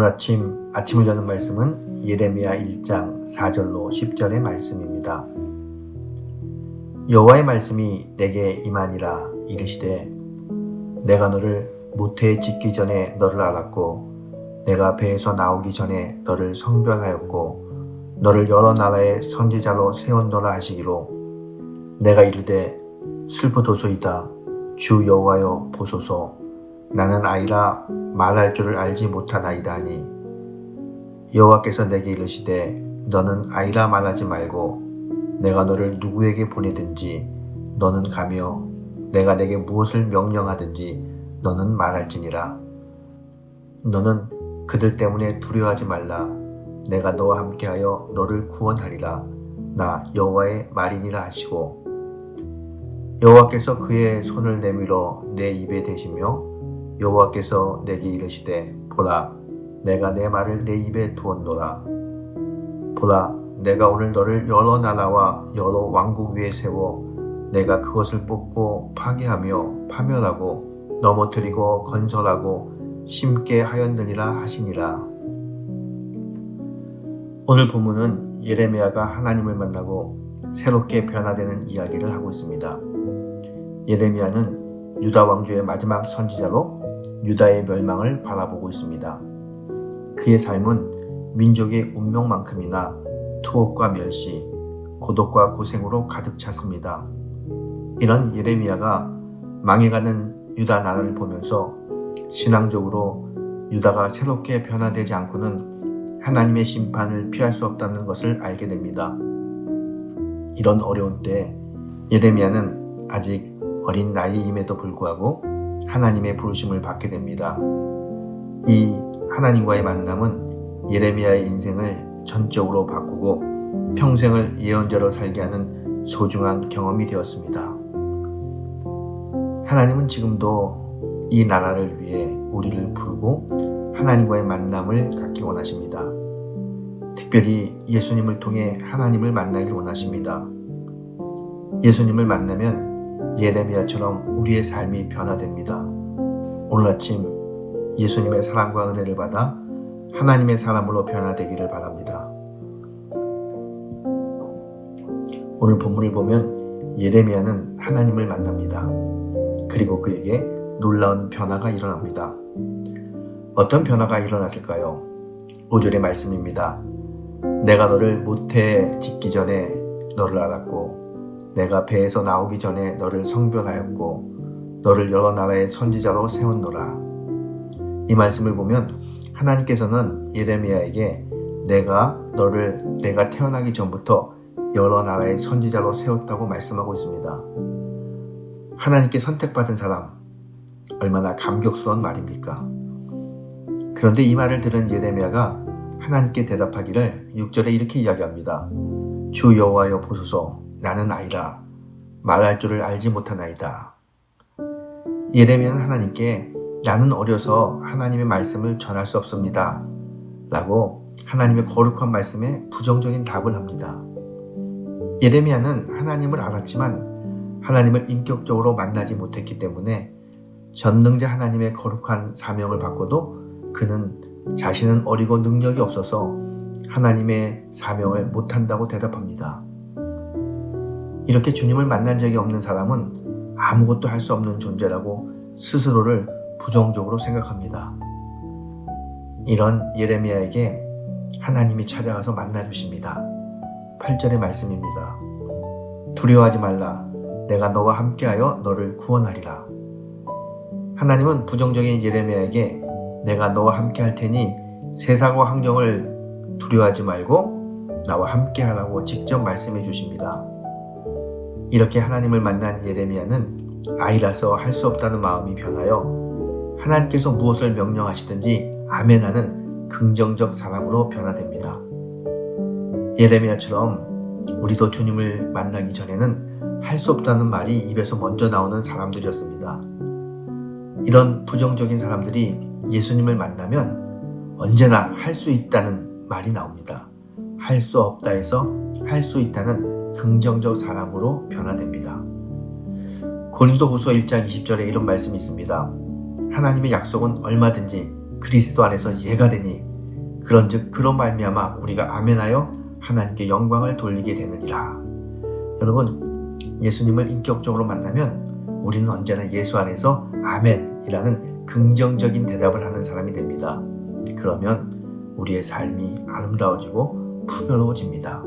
아침을 여는 말씀은 예레미야 1장 4절로 10절의 말씀입니다. 여호와의 말씀이 내게 임하니라. 이르시되 내가 너를 모태에 짓기 전에 너를 알았고 내가 배에서 나오기 전에 너를 성별하였고 너를 여러 나라의 선지자로 세웠노라 하시기로 내가 이르되 슬프도소이다. 주 여호와여 보소서. 나는 아이라 말할 줄을 알지 못하나이다 하니 여호와께서 내게 이르시되 너는 아이라 말하지 말고 내가 너를 누구에게 보내든지 너는 가며 내가 내게 무엇을 명령하든지 너는 말할지니라. 너는 그들 때문에 두려워하지 말라. 내가 너와 함께하여 너를 구원하리라. 나 여호와의 말이니라 하시고 여호와께서 그의 손을 내밀어 내 입에 대시며 여호와께서 내게 이르시되 보라 내가 내 말을 내 입에 두었노라. 보라 내가 오늘 너를 여러 나라와 여러 왕국 위에 세워 내가 그것을 뽑고 파괴하며 파멸하고 넘어뜨리고 건설하고 심게 하였느니라 하시니라. 오늘 본문은 예레미야가 하나님을 만나고 새롭게 변화되는 이야기를 하고 있습니다. 예레미야는 유다 왕조의 마지막 선지자로 유다의 멸망을 바라보고 있습니다. 그의 삶은 민족의 운명만큼이나 투옥과 멸시, 고독과 고생으로 가득 찼습니다. 이런 예레미야가 망해가는 유다 나라를 보면서 신앙적으로 유다가 새롭게 변화되지 않고는 하나님의 심판을 피할 수 없다는 것을 알게 됩니다. 이런 어려운 때 예레미야는 아직 어린 나이임에도 불구하고 하나님의 부르심을 받게 됩니다. 이 하나님과의 만남은 예레미야의 인생을 전적으로 바꾸고 평생을 예언자로 살게 하는 소중한 경험이 되었습니다. 하나님은 지금도 이 나라를 위해 우리를 부르고 하나님과의 만남을 갖기 원하십니다. 특별히 예수님을 통해 하나님을 만나길 원하십니다. 예수님을 만나면 예레미야처럼 우리의 삶이 변화됩니다. 오늘 아침 예수님의 사랑과 은혜를 받아 하나님의 사람으로 변화되기를 바랍니다. 오늘 본문을 보면 예레미야는 하나님을 만납니다. 그리고 그에게 놀라운 변화가 일어납니다. 어떤 변화가 일어났을까요? 5절의 말씀입니다. 내가 너를 모태에 짓기 전에 너를 알았고 내가 배에서 나오기 전에 너를 성별하였고 너를 여러 나라의 선지자로 세웠노라. 이 말씀을 보면 하나님께서는 예레미야에게 내가 태어나기 전부터 여러 나라의 선지자로 세웠다고 말씀하고 있습니다. 하나님께 선택받은 사람, 얼마나 감격스러운 말입니까? 그런데 이 말을 들은 예레미야가 하나님께 대답하기를 6절에 이렇게 이야기합니다. 주 여호와여 보소서. 나는 아이라 말할 줄을 알지 못하나이다. 예레미야는 하나님께 나는 어려서 하나님의 말씀을 전할 수 없습니다 라고 하나님의 거룩한 말씀에 부정적인 답을 합니다. 예레미야는 하나님을 알았지만 하나님을 인격적으로 만나지 못했기 때문에 전능자 하나님의 거룩한 사명을 받고도 그는 자신은 어리고 능력이 없어서 하나님의 사명을 못한다고 대답합니다. 이렇게 주님을 만난 적이 없는 사람은 아무것도 할 수 없는 존재라고 스스로를 부정적으로 생각합니다. 이런 예레미야에게 하나님이 찾아가서 만나주십니다. 8절의 말씀입니다. 두려워하지 말라. 내가 너와 함께하여 너를 구원하리라. 하나님은 부정적인 예레미야에게 내가 너와 함께할 테니 세상과 환경을 두려워하지 말고 나와 함께하라고 직접 말씀해 주십니다. 이렇게 하나님을 만난 예레미야는 아이라서 할 수 없다는 마음이 변하여 하나님께서 무엇을 명령하시든지 아멘하는 긍정적 사람으로 변화됩니다. 예레미야처럼 우리도 주님을 만나기 전에는 할 수 없다는 말이 입에서 먼저 나오는 사람들이었습니다. 이런 부정적인 사람들이 예수님을 만나면 언제나 할 수 있다는 말이 나옵니다. 할 수 없다 해서 할 수 있다는 긍정적 사람으로 변화됩니다. 고린도후서 1장 20절에 이런 말씀이 있습니다. 하나님의 약속은 얼마든지 그리스도 안에서 예가 되니 그런즉 그로 말미암아 우리가 아멘하여 하나님께 영광을 돌리게 되느니라. 여러분, 예수님을 인격적으로 만나면 우리는 언제나 예수 안에서 아멘이라는 긍정적인 대답을 하는 사람이 됩니다. 그러면 우리의 삶이 아름다워지고 풍요로워집니다.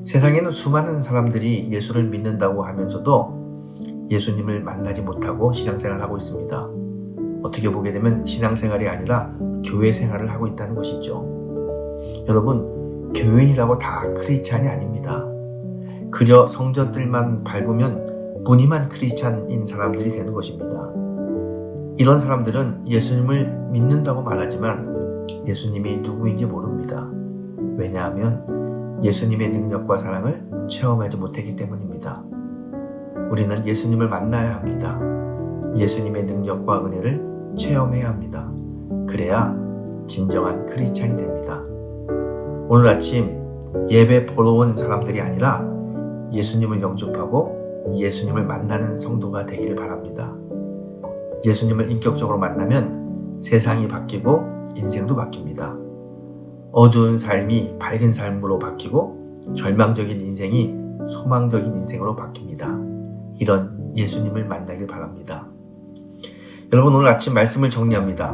세상에는 수많은 사람들이 예수를 믿는다고 하면서도 예수님을 만나지 못하고 신앙생활을 하고 있습니다. 어떻게 보게 되면 신앙생활이 아니라 교회 생활을 하고 있다는 것이죠. 여러분, 교인이라고 다 크리스찬이 아닙니다. 그저 성전들만 밟으면 무늬만 크리스찬인 사람들이 되는 것입니다. 이런 사람들은 예수님을 믿는다고 말하지만 예수님이 누구인지 모릅니다. 왜냐하면 예수님의 능력과 사랑을 체험하지 못했기 때문입니다. 우리는 예수님을 만나야 합니다. 예수님의 능력과 은혜를 체험해야 합니다. 그래야 진정한 크리스찬이 됩니다. 오늘 아침 예배 보러 온 사람들이 아니라 예수님을 영접하고 예수님을 만나는 성도가 되기를 바랍니다. 예수님을 인격적으로 만나면 세상이 바뀌고 인생도 바뀝니다. 어두운 삶이 밝은 삶으로 바뀌고 절망적인 인생이 소망적인 인생으로 바뀝니다. 이런 예수님을 만나길 바랍니다. 여러분, 오늘 아침 말씀을 정리합니다.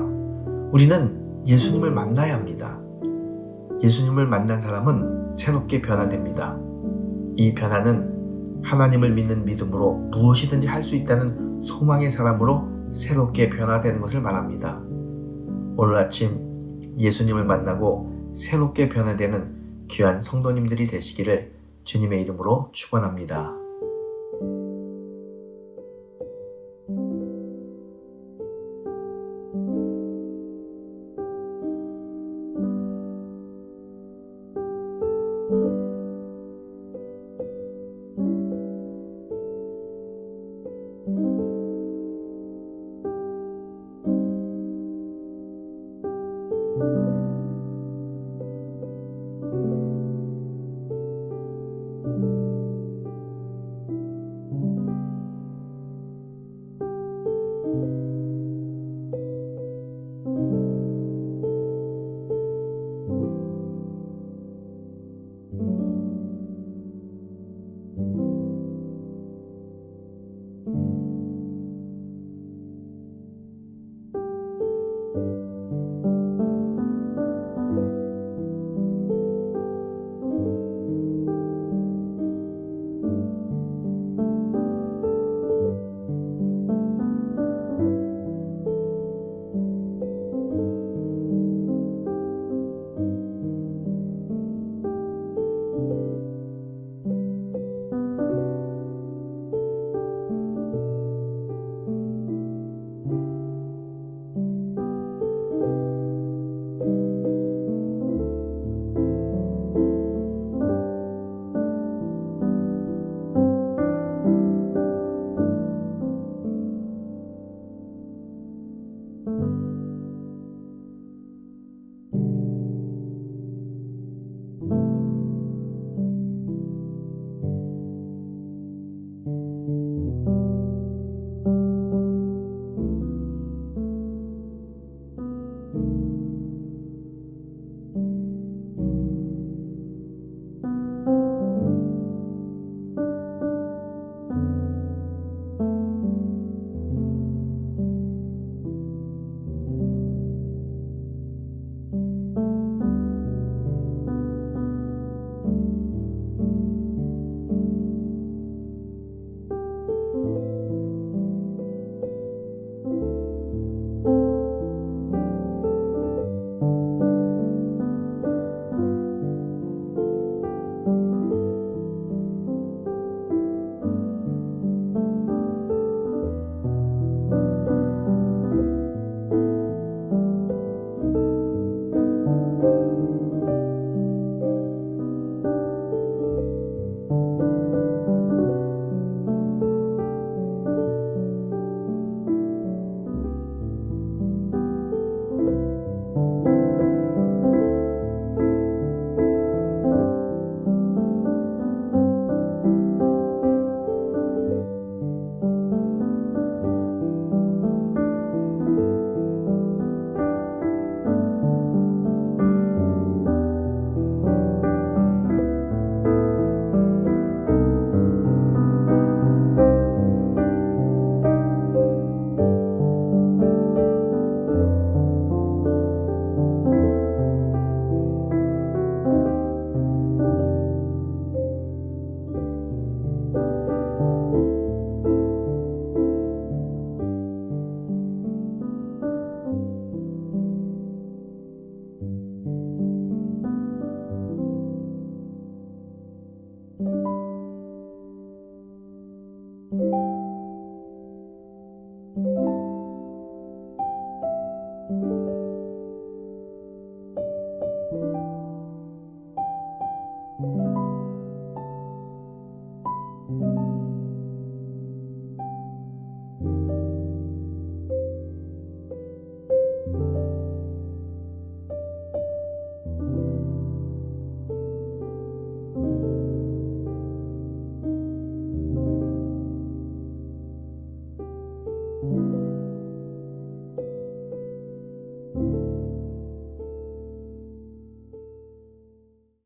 우리는 예수님을 만나야 합니다. 예수님을 만난 사람은 새롭게 변화됩니다. 이 변화는 하나님을 믿는 믿음으로 무엇이든지 할 수 있다는 소망의 사람으로 새롭게 변화되는 것을 말합니다. 오늘 아침 예수님을 만나고 새롭게 변화되는 귀한 성도님들이 되시기를 주님의 이름으로 축원합니다.